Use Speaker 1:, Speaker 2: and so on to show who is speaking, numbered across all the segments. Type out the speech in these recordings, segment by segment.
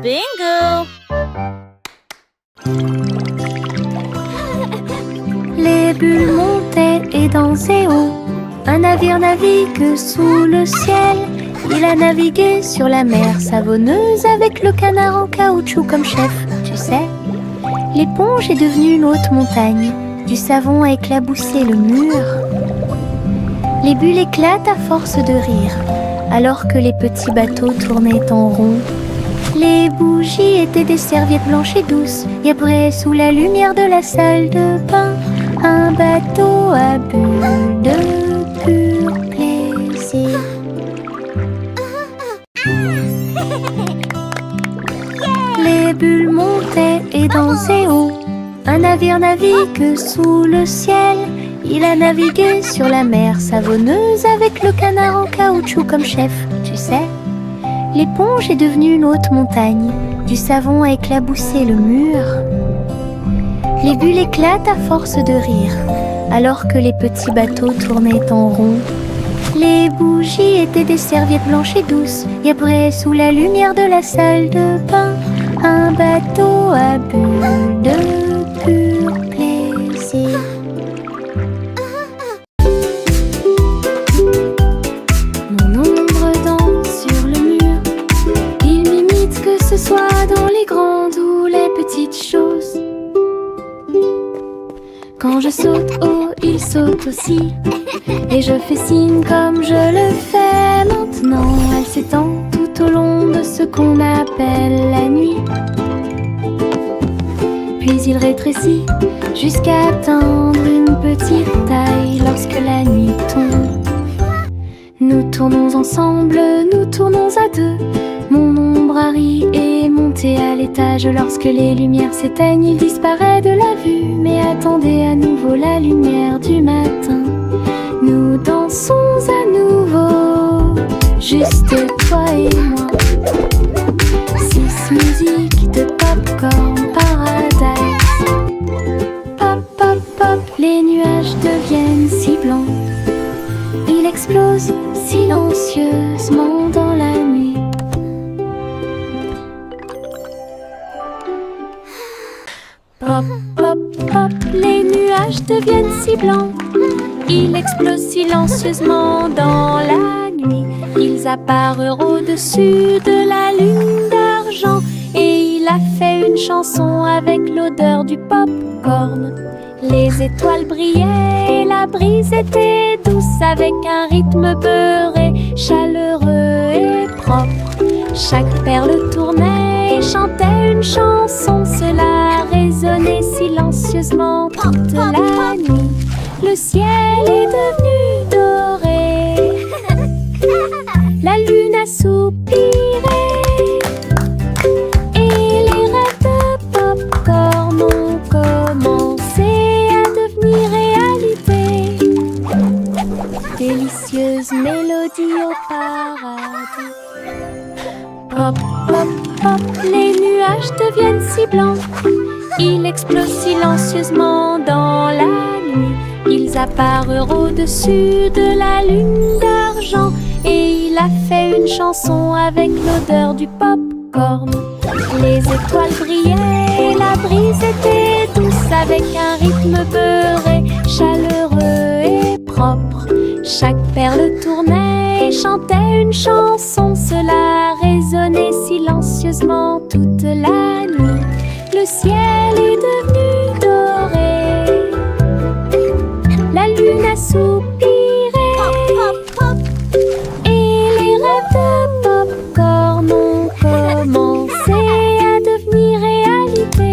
Speaker 1: Bingo!
Speaker 2: Les bulles montaient et dansaient haut. Un navire navigue sous le ciel. Il a navigué sur la mer savonneuse avec le canard en caoutchouc comme chef. Tu sais, l'éponge est devenue une haute montagne. Du savon a éclaboussé le mur. Les bulles éclatent à force de rire, alors que les petits bateaux tournaient en rond. Les bougies étaient des serviettes blanches et douces. Et après, sous la lumière de la salle de bain, un bateau à bulles de pur plaisir. Les bulles montaient et dansaient haut. Un navire navigue sous le ciel. Il a navigué sur la mer savonneuse avec le canard en caoutchouc comme chef. Tu sais, l'éponge est devenue une haute montagne. Du savon a éclaboussé le mur. Les bulles éclatent à force de rire, alors que les petits bateaux tournaient en rond. Les bougies étaient des serviettes blanches et douces. Et après, sous la lumière de la salle de bain, un bateau à bulles de pur plaisir. Mon ombre danse sur le mur. Il m'imite que ce soit dans les grandes ou les petites choses. Quand je saute haut, il saute aussi. Et je fais signe comme je le fais maintenant. Elle s'étend tout au long de ce qu'on appelle la nuit. Puis il rétrécit jusqu'à atteindre une petite taille lorsque la nuit tombe. Nous tournons ensemble, nous tournons à deux. Mon ombre Harry est monté à l'étage. Lorsque les lumières s'éteignent, il disparaît de la vue. Mais attendez à nouveau la lumière du matin. Nous dansons à nouveau, juste toi et moi. 6 musiques de Popcorn Paradise. Pop, pop, pop, les nuages deviennent si blancs. Il explose silencieusement dans la nuit. Pop, pop, pop, les nuages deviennent si blancs. Il explose silencieusement dans la nuit. Ils apparurent au-dessus de la lune d'argent. Et il a fait une chanson avec l'odeur du popcorn. Les étoiles brillaient et la brise était douce, avec un rythme beurré, chaleureux et propre. Chaque perle tournait et chantait une chanson. Cela résonnait silencieusement toute la nuit. Le ciel est devenu doré. La lune a soupiré. Et les rêves de popcorn ont commencé à devenir réalité. Délicieuse mélodie au paradis. Pop, pop, pop, les nuages deviennent si blancs. Ils explosent silencieusement dans la nuit. Ils apparurent au-dessus de la lune d'argent. Et il a fait une chanson avec l'odeur du popcorn. Les étoiles brillaient et la brise était douce, avec un rythme beurré, chaleureux et propre. Chaque perle tournait et chantait une chanson. Cela résonnait silencieusement toute la nuit. Le ciel est devenu doré. La lune a soupiré. Et les rêves de popcorn ont commencé à devenir réalité.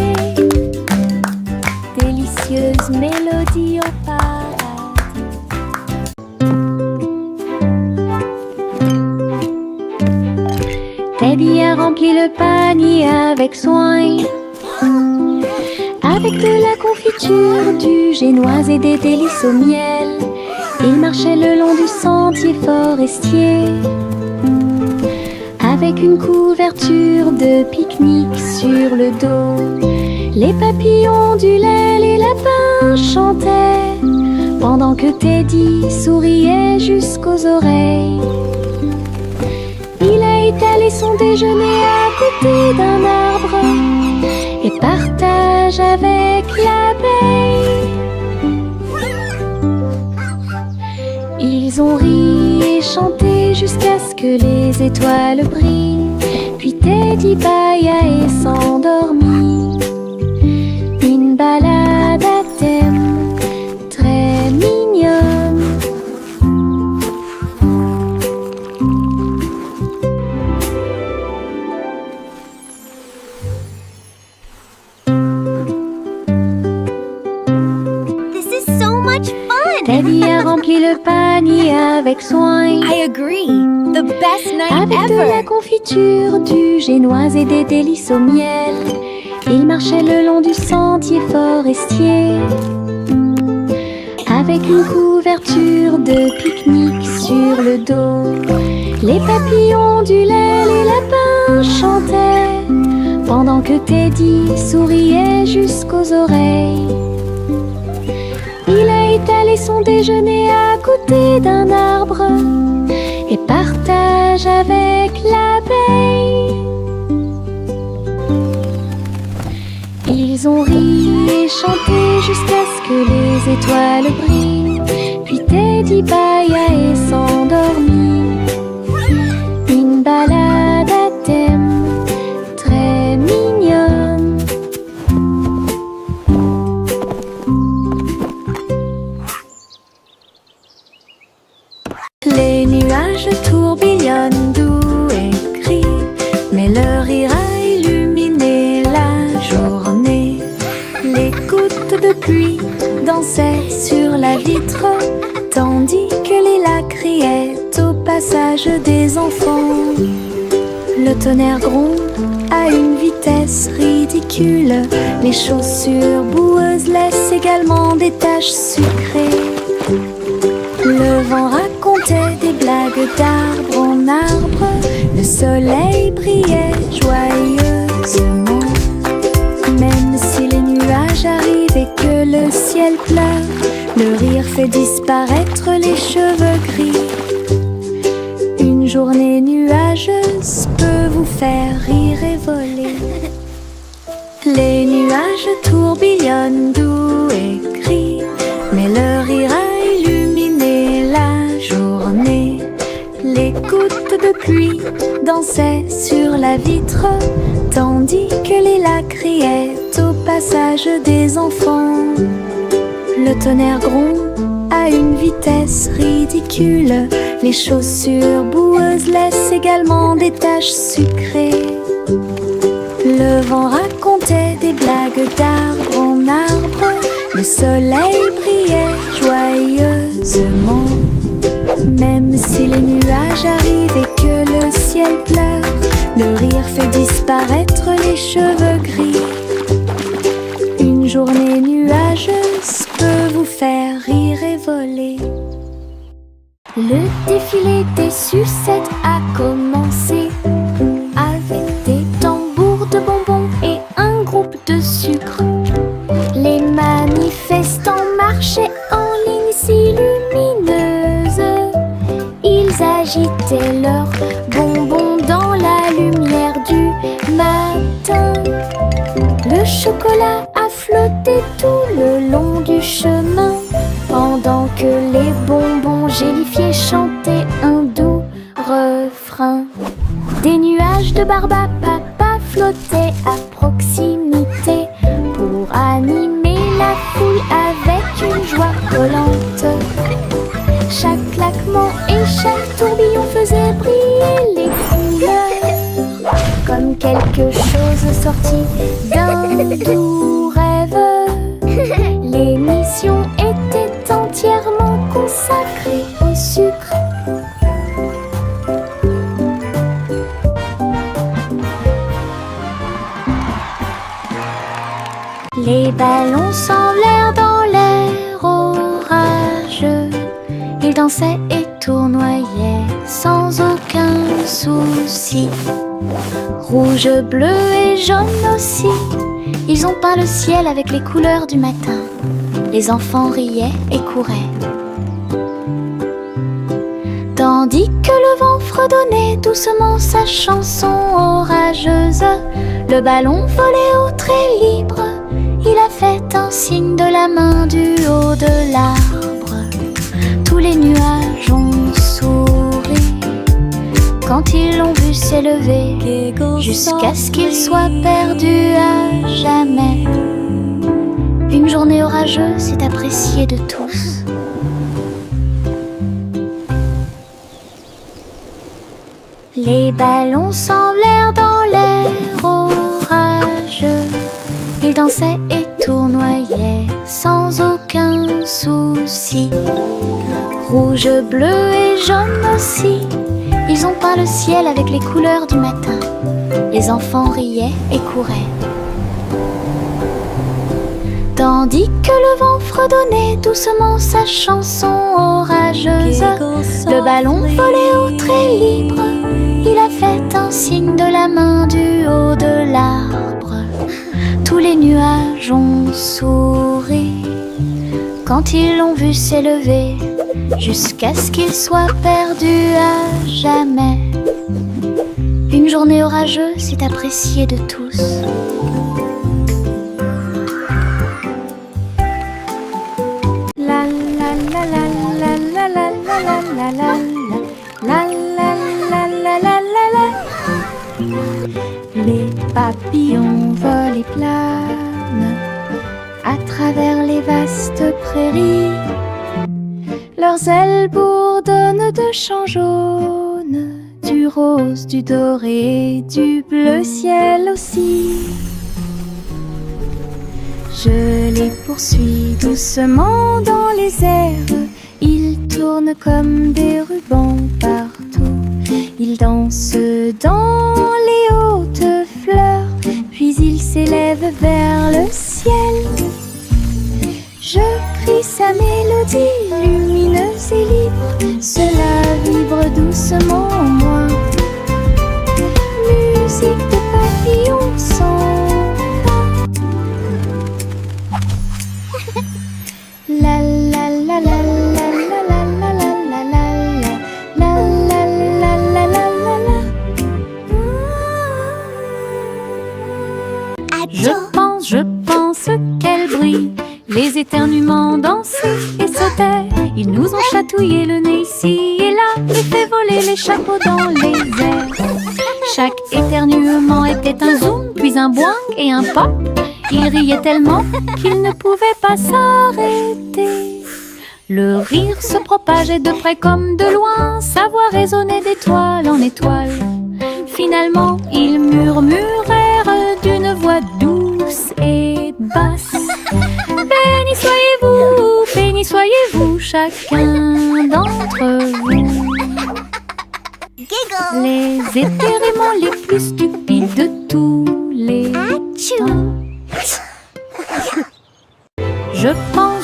Speaker 2: Délicieuse mélodie au paradis. Teddy a rempli le panier avec soin, avec de la confiture, du génoise et des délices au miel. Il marchait le long du sentier forestier, avec une couverture de pique-nique sur le dos. Les papillons ondulaient, les lapins chantaient, pendant que Teddy souriait jusqu'aux oreilles. Il a étalé son déjeuner à côté d'un arbre et partage avec l'abeille. Ils ont ri et chanté jusqu'à ce que les étoiles brillent. Puis Teddy bâilla et s'endormit. Une balade à thème très mignonne.
Speaker 1: This is so much fun!
Speaker 2: Teddy a rempli le panier avec soin.
Speaker 1: I agree. The best night
Speaker 2: Avec de la
Speaker 1: ever.
Speaker 2: confiture, du génoise et des délices au miel, il marchait le long du sentier forestier. Avec une couverture de pique-nique sur le dos, les papillons du lait, les lapins chantaient, pendant que Teddy souriait jusqu'aux oreilles. Il a étalé son déjeuner à côté d'un arbre et partage avec l'abeille. Ils ont ri et chanté jusqu'à ce que les étoiles brillent. Puis Teddy bâilla et s'endormit. Une balade à thème très mignonne. Les nuages tourbillonnent doux et gris, mais leur rire a illuminé la journée. Les gouttes de pluie dansaient sur la vitre, tandis que les lacs riaient au passage des enfants. Le tonnerre gronde à une vitesse ridicule. Les chaussures boueuses laissent également des taches sucrées. Le vent racontait des blagues d'arbre en arbre. Le soleil brillait joyeusement. Même si les nuages arrivent et que le ciel pleure, le rire fait disparaître les cheveux gris. Une journée nuageuse peut vous faire rire et voler. Les nuages tourbillonnent doux et gris, mais leur rire a illuminé la journée. Les gouttes de pluie dansaient sur la vitre, tandis que les lacs riaient au passage des enfants. Le tonnerre gronde à une vitesse ridicule. Les chaussures boueuses laissent également des taches sucrées. Le vent racontait des blagues d'arbre en arbre. Le soleil brillait joyeusement. Même si les nuages arrivent et que le ciel pleure, le rire fait disparaître les cheveux gris. Une journée nuageuse peut vous faire rire et voler. Le défilé des sucettes a commencé, avec des tambours de bonbons et un groupe de sucre. Les manifestants marchaient en ligne si lumineuse. Ils agitaient leurs bonbons dans la lumière du matin. Le chocolat a flotté tout le long du chemin, pendant que les bonbons gélifiés chantaient un doux refrain. Des nuages de barbe à papa flottaient à proximité pour animer la foule avec une joie collante. Chaque claquement et chaque tourbillon faisait briller les couleurs, comme quelque chose sorti d'un doux rêve. L'émission était entièrement consacrée au sucre. Les ballons s'envolèrent dans l'air orageux. Ils dansaient et tournoyaient sans aucun souci. Rouge, bleu et jaune aussi, ils ont peint le ciel avec les couleurs du matin. Les enfants riaient et couraient. Dans Tandis que le vent fredonnait doucement sa chanson orageuse, le ballon volait au trait libre. Il a fait un signe de la main du haut de l'arbre. Tous les nuages ont souri quand ils l'ont vu s'élever, jusqu'à ce qu'il soit perdu à jamais. Une journée orageuse est appréciée de tous. Les ballons semblèrent dans l'air orageux. Ils dansaient et tournoyaient sans aucun souci. Rouge, bleu et jaune aussi, ils ont peint le ciel avec les couleurs du matin. Les enfants riaient et couraient. Tandis que le vent fredonnait doucement sa chanson orageuse, le ballon volait au trait libre. Il a fait un signe de la main du haut de l'arbre. Tous les nuages ont souri quand ils l'ont vu s'élever, jusqu'à ce qu'il soit perdu à jamais. Une journée orageuse est appréciée de tous. La la la la la la la la la la la la la la la. Les papillons volent et planent à travers les vastes prairies. Leurs ailes bourdonnent de chants jaunes, du rose, du doré, du bleu ciel aussi. Je les poursuis doucement dans les airs. Ils tournent comme des rubans partout. Ils dansent dans les hautes fleurs, puis ils s'élèvent vers le ciel. Je crie sa mélodie lumineuse et libre. Cela vibre doucement en moi. Musique de papillons sans fin. La la la la la la la la la la la la la la la la. Je pense qu'elle brille. Les éternuements dansaient et sautaient. Ils nous ont chatouillé le nez ici et là et fait voler les chapeaux dans les airs. Chaque éternuement était un zoom, puis un boing et un pop. Ils riaient tellement qu'ils ne pouvaient pas s'arrêter. Le rire se propageait de près comme de loin, sa voix résonnait d'étoile en étoile. Finalement, ils murmurèrent d'une voix douce et basse. Béni soyez-vous, chacun d'entre vous.
Speaker 1: Giggle.
Speaker 2: Les éternuements les plus stupides de tous les temps.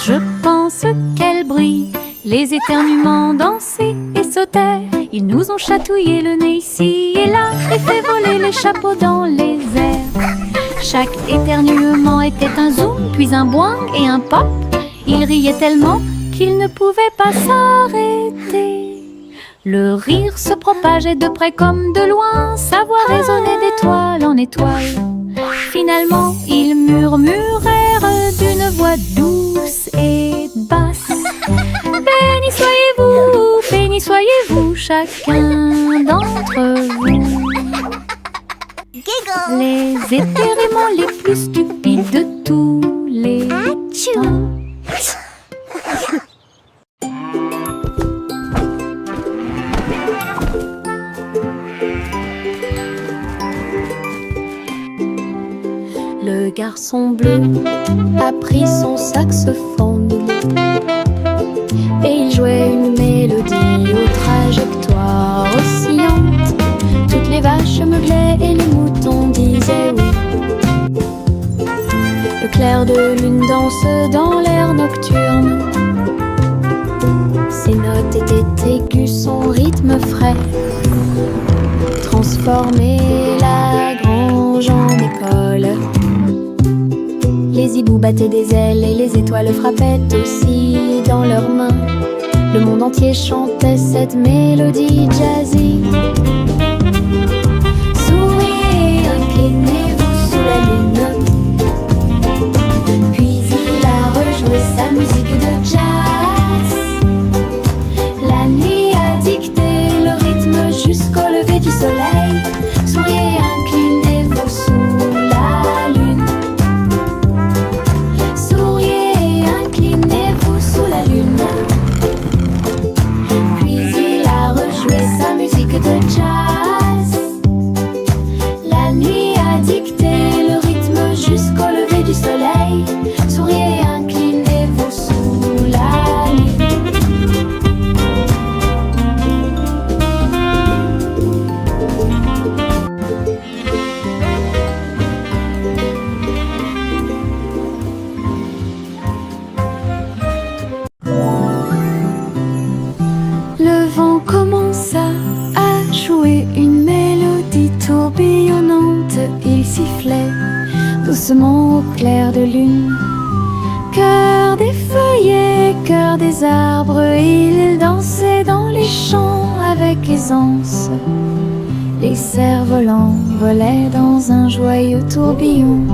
Speaker 2: Je pense qu'elle brille. Les éternuements dansaient et sautaient. Ils nous ont chatouillé le nez ici et là et fait voler les chapeaux dans les airs. Chaque éternuement était un zoom, puis un boing et un pop. Ils riaient tellement qu'ils ne pouvaient pas s'arrêter. Le rire se propageait de près comme de loin, sa voix résonnait d'étoile en étoile. Finalement, ils murmurèrent d'une voix douce et basse. Béni soyez-vous, chacun d'entre vous.
Speaker 1: Giggle.
Speaker 2: Les éternuements les plus stupides de tous les temps. Le garçon bleu a pris son saxophone et il jouait une mélodie aux trajectoires oscillantes. Toutes les vaches meuglaient et les moutons disaient oui. Le clair de lune danse dans l'air nocturne. Ses notes étaient aiguës, son rythme frais transformait la grange en école. Les hiboux battaient des ailes et les étoiles frappaient aussi dans leurs mains. Le monde entier chantait cette mélodie jazzy. Souriez, inclinez-vous sous la lune. Puis il a rejoué sa musique de jazz. La nuit a dicté le rythme jusqu'au lever du soleil. Souriez, inclinez-vous sous la lune. Souriez, inclinez-vous sous la lune. Puis il a rejoué sa musique de jazz. La nuit a dicté le rythme jusqu'au lever du soleil. Souriez, inclinez-vous sous la lune. Le vent commença à jouer une mélodie tourbillonnante. Il sifflait doucement au clair de lune. Cœur des feuillets, cœur des arbres, il dansait dans les champs avec aisance. Les cerfs-volants volaient dans un joyeux tourbillon,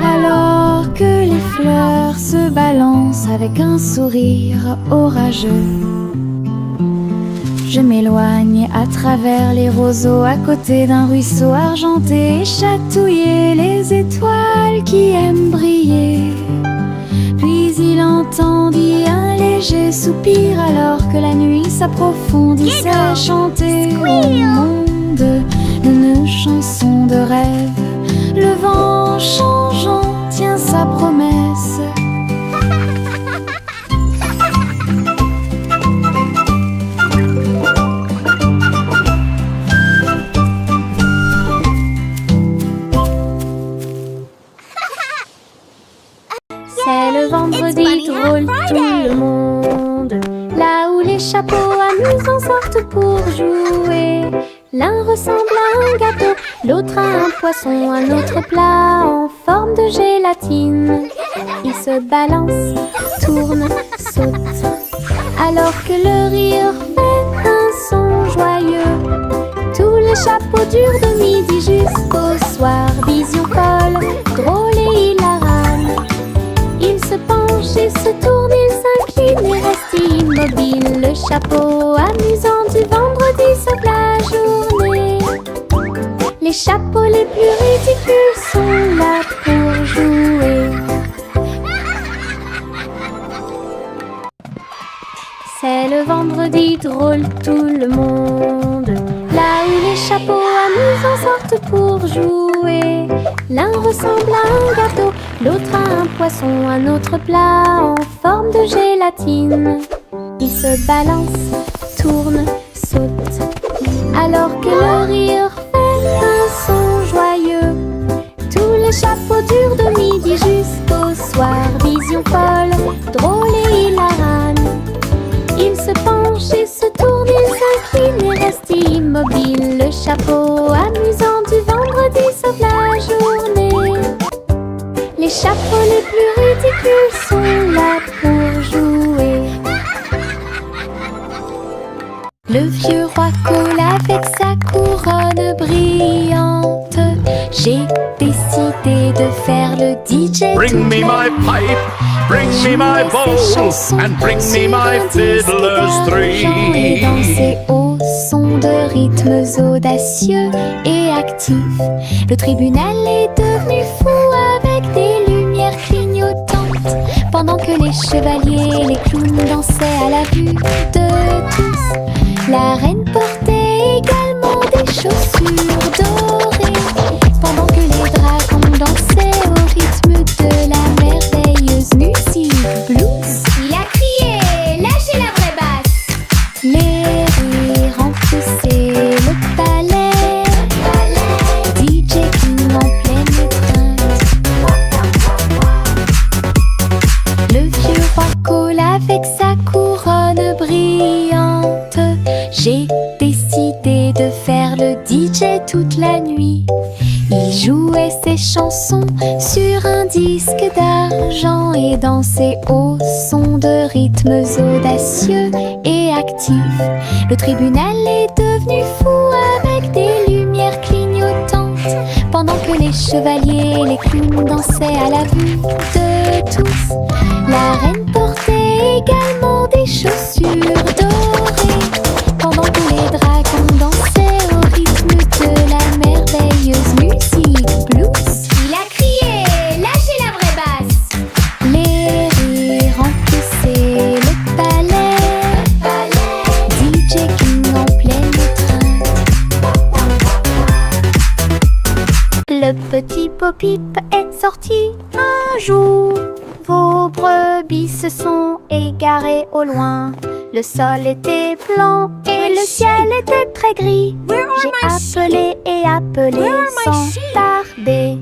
Speaker 2: alors que les fleurs se balancent avec un sourire orageux. Je m'éloigne à travers les roseaux, à côté d'un ruisseau argenté, et chatouiller les étoiles qui aiment briller. Puis il entendit un léger soupir, alors que la nuit s'approfondissait à chanter au monde une chanson de rêve. Le vent changeant tient sa promesse. C'est le vendredi drôle tout le monde, là où les chapeaux amusants sortent pour jouer. L'un ressemble à un gâteau, l'autre à un poisson, un autre plat en forme de gélatine. Ils se balancent, tournent, sautent, alors que le rire fait un son joyeux. Tous les chapeaux durent de midi jusqu'au soir. Vision folle, drôle et hilarante. Ils se penchent et se tournent, ils s'inclinent et restent immobiles. Le chapeau amusant du vendredi sauve la journée. Les chapeaux les plus ridicules sont là pour jouer. C'est le vendredi drôle tout le monde, là où les chapeaux amusants sortent pour jouer. L'un ressemble à un gâteau, l'autre à un poisson, un autre plat en forme de gélatine. Ils se balancent, tournent, sautent, alors que le rire fait un son joyeux. Tous les chapeaux durent de midi jusqu'au soir. Vision folle, drôle et hilarante. Ils se penchent et se tournent, ils s'inclinent et restent immobiles. Le chapeau amusant du vendredi sauve la journée. Les chapeaux les plus ridicules sont là pour jouer. Le vieux roi colle avec sa couronne brillante. J'ai décidé de faire le DJ.
Speaker 3: Bring me my pipe, bring me my bowl, and bring me my fiddlers three.
Speaker 2: Et danser au son de rythmes audacieux et actifs. Le tribunal est devenu fou avec des lumières clignotantes, pendant que les chevaliers et les clowns dansaient à la vue de tous. La reine portait également des chaussures dorées, pendant que les dragons dansaient au rythme de la merveilleuse musique blues.
Speaker 1: Il a crié, lâchez la vraie basse.
Speaker 2: Les rires remplissaient le palais. DJ King en pleine étreinte. Le vieux roi colle avec sa couronne brillante. J'ai décidé de faire le DJ toute la nuit. Il jouait ses chansons sur un disque d'argent et dansait au son de rythmes audacieux et actifs. Le tribunal est devenu fou avec des lumières clignotantes, pendant que les chevaliers et les clowns dansaient à la vue de tous. La reine portait également des chaussures dorées, pendant que les dragons dansaient au rythme de la merveilleuse musique blues.
Speaker 1: Il a crié, lâchez la vraie basse.
Speaker 2: Les rires remplissaient le palais, DJ King en pleine étreinte. Le petit Bo-Peep est sorti un jour. Vos brebis se sont égarées au loin. Le sol était blanc et le ciel était très gris. J'ai appelé et appelé sans tarder.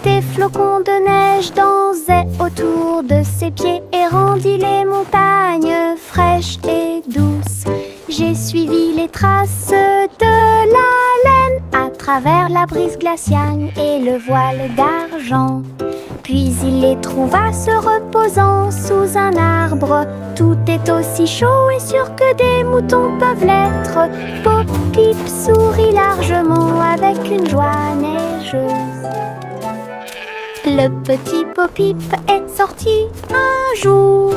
Speaker 2: Des flocons de neige dansaient autour de ses pieds et rendit les montagnes fraîches et douces. J'ai suivi les traces de la laine à travers la brise glaciale et le voile d'argent. Puis il les trouva se reposant sous un arbre. Tout est aussi chaud et sûr que des moutons peuvent l'être. Bo-Peep sourit largement avec une joie neigeuse. Le petit Bo-Peep est sorti un jour.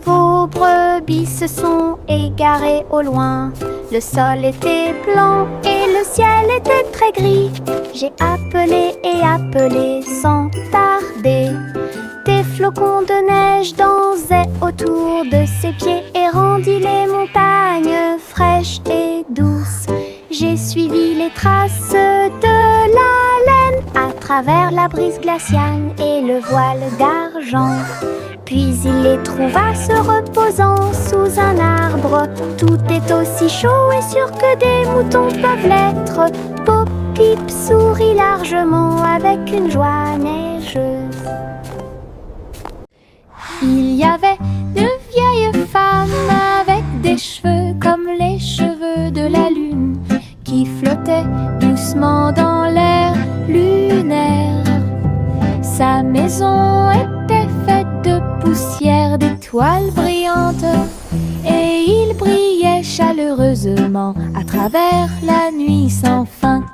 Speaker 2: Vos brebis se sont égarées au loin. Le sol était blanc et le ciel était très gris. J'ai appelé et appelé sans tarder. Des flocons de neige dansaient autour de ses pieds et rendit les montagnes fraîches et douces. J'ai suivi les traces de la laine à travers la brise glaciale et le voile d'argent. Puis il les trouva se reposant sous un arbre. Tout est aussi chaud et sûr que des moutons peuvent l'être. Bo-Peep sourit largement avec une joie neigeuse. Il y avait de vieilles femmes avec des cheveux comme les cheveux de la lune qui flottaient doucement dans l'air lunaire. Sa maison était faite de poussière d'étoiles brillantes et il brillait chaleureusement à travers la nuit sans fin.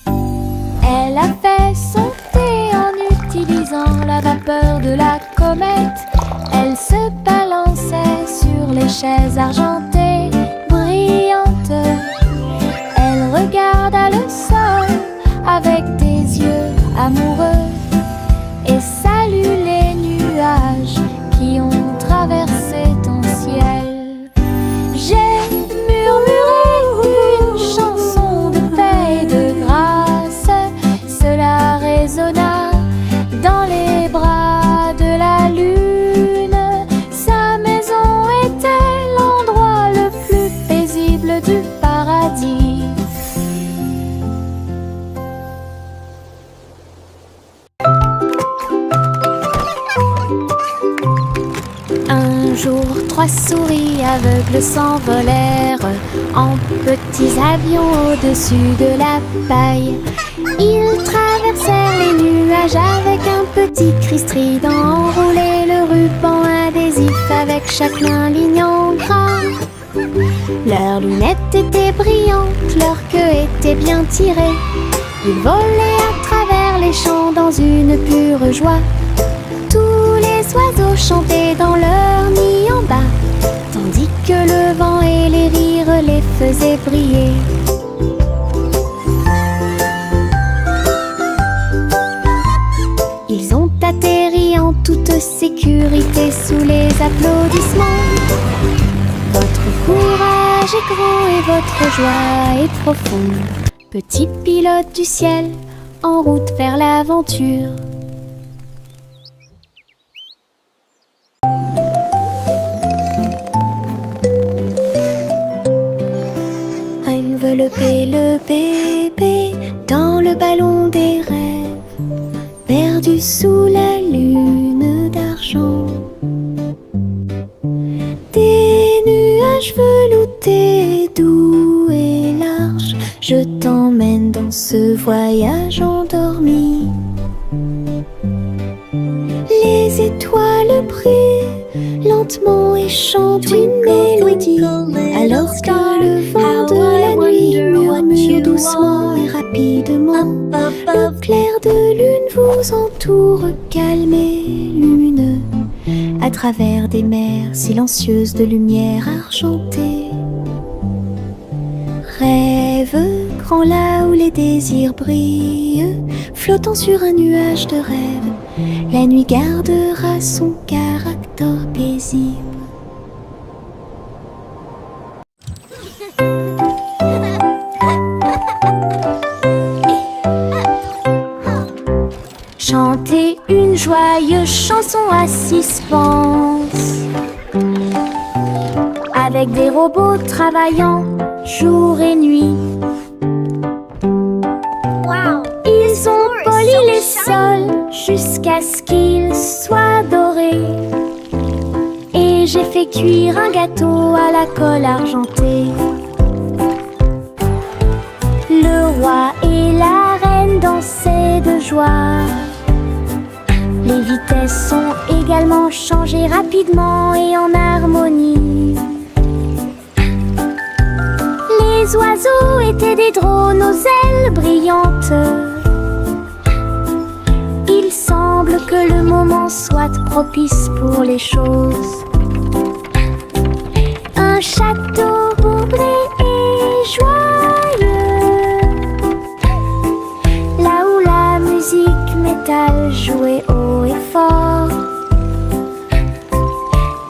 Speaker 2: Elle a fait son thé en utilisant la vapeur de la comète. Elle se balançait sur les chaises argentées brillantes. Elle regarda le sol avec des yeux amoureux et salue les nuages qui ont traversé ton ciel. J'ai murmuré une chanson de paix et de grâce. Cela résonna dans les bras de la lune. Sa maison était l'endroit le plus paisible du paradis. Un jour, 3 souris aveugles s'envolèrent en petits avions au-dessus de la paille. Ils traversèrent les nuages avec un petit cri strident, enroulé le ruban adhésif avec chaque main ligne en gras. Leurs lunettes étaient brillantes, leur queue était bien tirée. Ils volaient à travers les champs dans une pure joie. Tous les oiseaux chantaient dans leur nid en bas, tandis que le vent et les rires les faisaient briller. Ils ont atterri en toute sécurité sous les applaudissements. Votre courage est grand et votre joie est profonde. Petit pilote du ciel, en route vers l'aventure. Envelopper le bébé dans le ballon des rêves, perdu sous la lune d'argent. Des nuages veloutés, doux et larges, Je t'emmène dans ce voyage endormi. Les étoiles brillent lentement et chantent une mélodie, alors que le vent de la nuit murmure doucement et rapidement. Le clair de lune vous entoure, calme et lumineux, à travers des mers silencieuses de lumière argentée. Rêve grand là où les désirs brillent, flottant sur un nuage de rêve, la nuit gardera son caractère paisible. Chantez une joyeuse chanson à suspense, avec des robots travaillant jour et nuit. Ils ont poli les sols jusqu'à ce qu'ils soient dorés, et j'ai fait cuire un gâteau à la colle argentée. Le roi et la reine dansaient de joie. Les vitesses sont également changées rapidement et en harmonie. Les oiseaux étaient des drones aux ailes brillantes. Il semble que le moment soit propice pour les choses. Un château comblé et joyeux, là où la musique métal jouait haut et fort.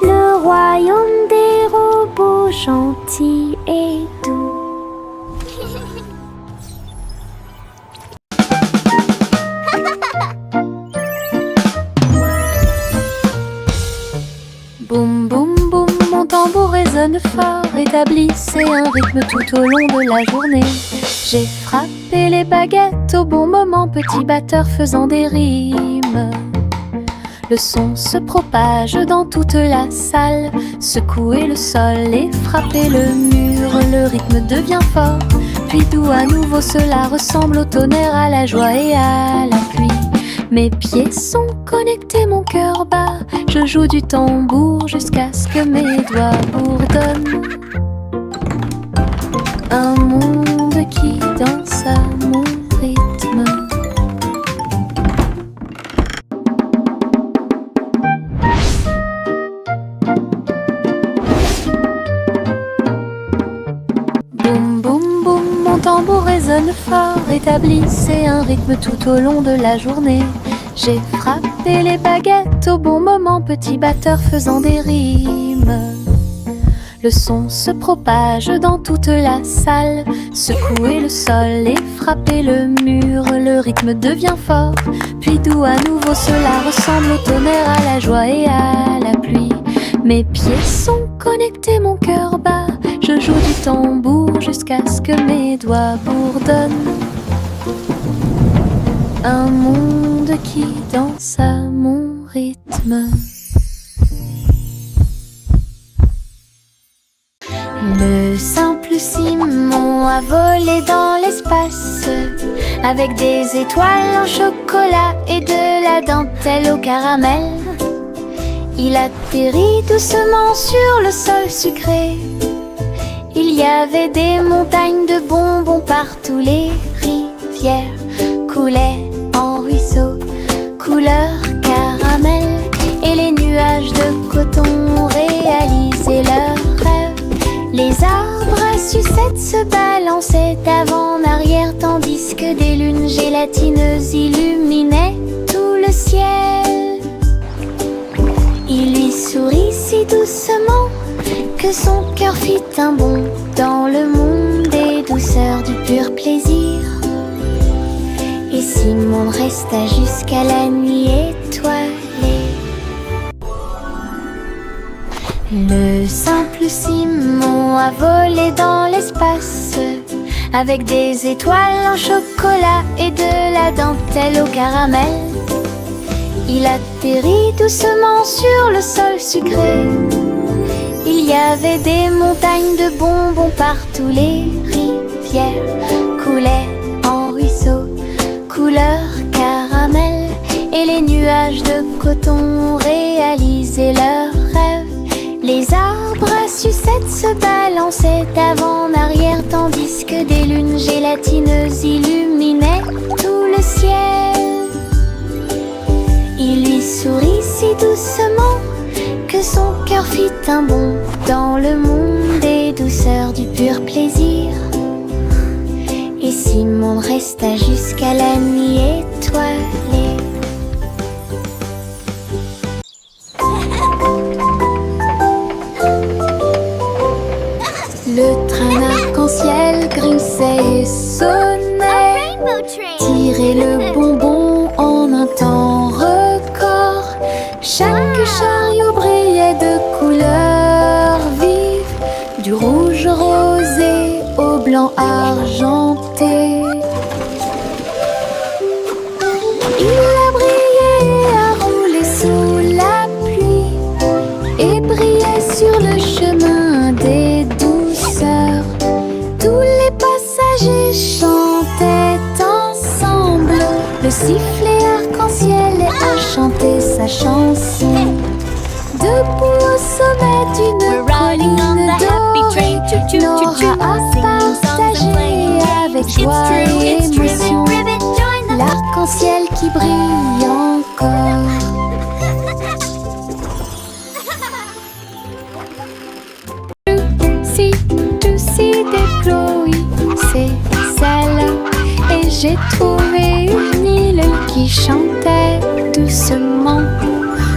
Speaker 2: Le royaume des robots gentils et doux. Boum boum boum, mon tambour résonne fort, établissez un rythme tout au long de la journée. J'ai frappé les baguettes au bon moment, petit batteur faisant des rimes. Le son se propage dans toute la salle, secouez le sol et frappez le mur. Le rythme devient fort, puis doux à nouveau, cela ressemble au tonnerre, à la joie et à la pluie. Mes pieds sont connectés, mon cœur bat, je joue du tambour jusqu'à ce que mes doigts bourdonnent. Un monde qui danse à mon rythme. Boum boum boum, mon tambour résonne fort, établissez un rythme tout au long de la journée. J'ai frappé les baguettes au bon moment, petit batteur faisant des rimes. Le son se propage dans toute la salle, secouez le sol et frappez le mur. Le rythme devient fort, puis doux à nouveau, cela ressemble au tonnerre, à la joie et à la pluie. Mes pieds sont connectés, mon cœur bat, je joue du tambour jusqu'à ce que mes doigts bourdonnent. Un monde qui danse à mon rythme. Le simple Simon a volé dans l'espace, avec des étoiles en chocolat et de la dentelle au caramel. Il atterrit doucement sur le sol sucré. Il y avait des montagnes de bonbons partout, les rivières coulaient en ruisseaux, couleur caramel, et les nuages de coton réalisaient leurs rêves. Les arbres à sucettes se balançaient d'avant en arrière, tandis que des lunes gélatineuses illuminaient tout le ciel. Il lui sourit si doucement que son cœur fit un bond dans le monde des douceurs du pur plaisir. Et Simon resta jusqu'à la nuit étoilée. Le simple Simon a volé dans l'espace, avec des étoiles en chocolat et de la dentelle au caramel. Il atterrit doucement sur le sol sucré. Il y avait des montagnes de bonbons partout, les rivières coulait en ruisseau, couleur caramel, et les nuages de coton réalisaient leurs rêves. Les arbres à sucettes se balançaient d'avant en arrière, tandis que des lunes gélatineuses illuminaient tout le ciel. Il lui sourit si doucement que son cœur fit un bond dans le monde des douceurs du pur plaisir. Et Simon resta jusqu'à la nuit étoilée. Le train arc-en-ciel grinçait et sonnait, tirait le bonbon en un temps record. Chaque chariot brillait de couleurs vives, du rouge rosé au blanc argenté. Il a brillé et a roulé sous la pluie et brillait sur le chemin des douceurs. Tous les passagers chantaient ensemble, le sifflet arc-en-ciel a chanté sa chanson. Debout au sommet d'une colline dorée, Nora a partagé avec joie et émotion l'arc-en-ciel qui brille encore. Juicy des Chloé, c'est celle-là. Et j'ai trouvé une île qui chantait doucement.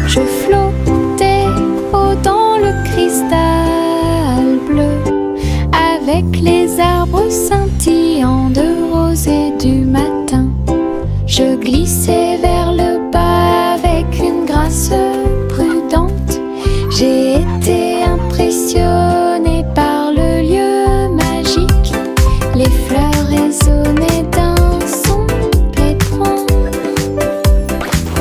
Speaker 2: Je flottais haut dans le cristal bleu, avec les arbres scintillants de rosée du matin. Je glissais vers le bas avec une grâce prudente. J'ai été impressionnée par le lieu magique. Les fleurs résonnaient d'un son pétrant.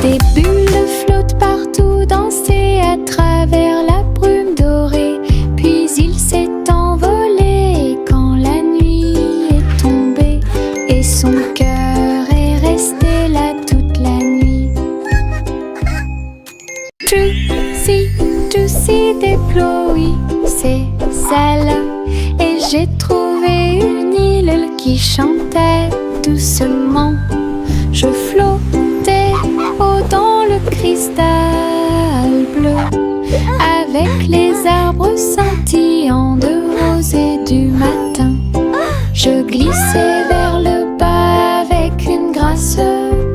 Speaker 2: Des bulles flottent partout, dansaient à travers la brume dorée. Puis il s'est envolé quand la nuit est tombée, et son cœur est resté là toute la nuit. Juicy des Chloé, c'est celle-là. Et j'ai trouvé une île qui chantait doucement. Je flottais haut dans le cristal bleu, avec les arbres scintillants de rosée du matin. Je glissais vers le bas avec une grâce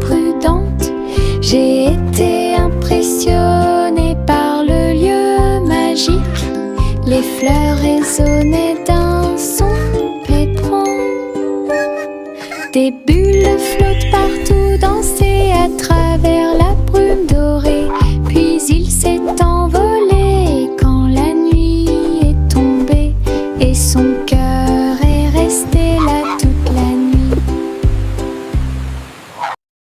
Speaker 2: prudente. J'ai été impressionnée par le lieu magique. Les fleurs résonnaient d'un son pétrant. Des bulles flottent partout, dansaient à travers la